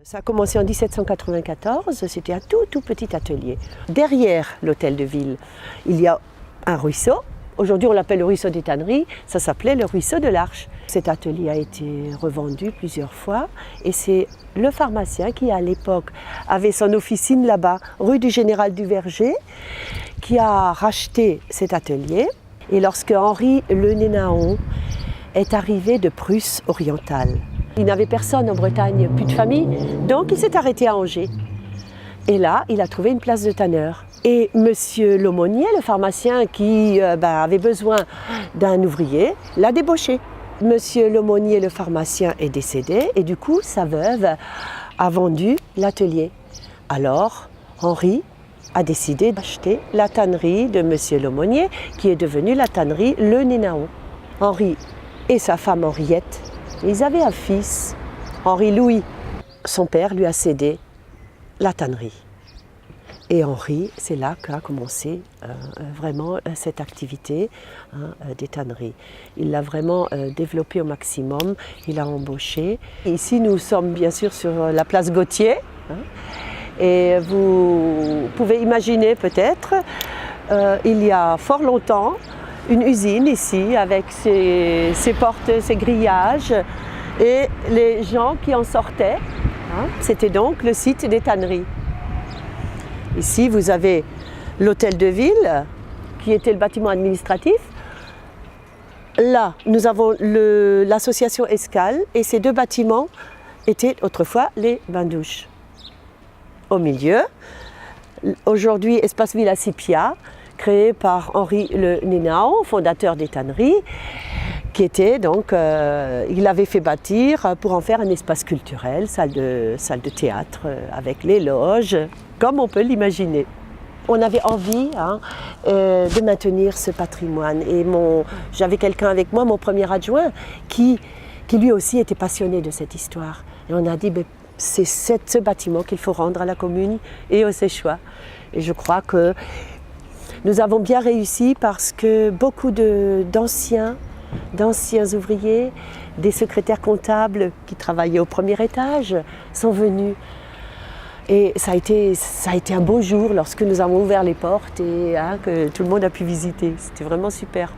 Ça a commencé en 1794, c'était un tout petit atelier. Derrière l'hôtel de ville, il y a un ruisseau. Aujourd'hui on l'appelle le ruisseau des tanneries, ça s'appelait le ruisseau de l'Arche. Cet atelier a été revendu plusieurs fois et c'est le pharmacien qui à l'époque avait son officine là-bas, rue du Général du Verger, qui a racheté cet atelier. Et lorsque Henri Le Nénaon est arrivé de Prusse orientale, il n'avait personne en Bretagne, plus de famille, donc il s'est arrêté à Angers. Et là, il a trouvé une place de tanneur. Et monsieur l'aumônier, le pharmacien qui avait besoin d'un ouvrier, l'a débauché. Monsieur l'aumônier, le pharmacien, est décédé et du coup, sa veuve a vendu l'atelier. Alors, Henri a décidé d'acheter la tannerie de monsieur l'aumônier, qui est devenue la tannerie Le Nénaon. Henri et sa femme Henriette, ils avaient un fils, Henri-Louis. Son père lui a cédé la tannerie. Et Henri, c'est là qu'a commencé vraiment cette activité des tanneries. Il l'a vraiment développé au maximum, il a embauché. Ici, nous sommes bien sûr sur la place Gautier. Et vous pouvez imaginer peut-être, il y a fort longtemps, une usine ici avec ses portes, ses grillages et les gens qui en sortaient. C'était donc le site des tanneries. Ici, vous avez l'hôtel de ville, qui était le bâtiment administratif. Là, nous avons l'association Escale, et ces deux bâtiments étaient autrefois les bains-douches. Au milieu, aujourd'hui, Espace Villa Sipia, créé par Henri Le Nénaon, fondateur des tanneries, qui était donc, il avait fait bâtir pour en faire un espace culturel, salle de théâtre, avec les loges, comme on peut l'imaginer. On avait envie de maintenir ce patrimoine et j'avais quelqu'un avec moi, mon premier adjoint, qui lui aussi était passionné de cette histoire. Et on a dit, c'est ce bâtiment qu'il faut rendre à la commune et aux Séchois. Et je crois que nous avons bien réussi parce que beaucoup d'anciens ouvriers, des secrétaires comptables qui travaillaient au premier étage sont venus. Et ça a été un beau jour lorsque nous avons ouvert les portes et que tout le monde a pu visiter. C'était vraiment super.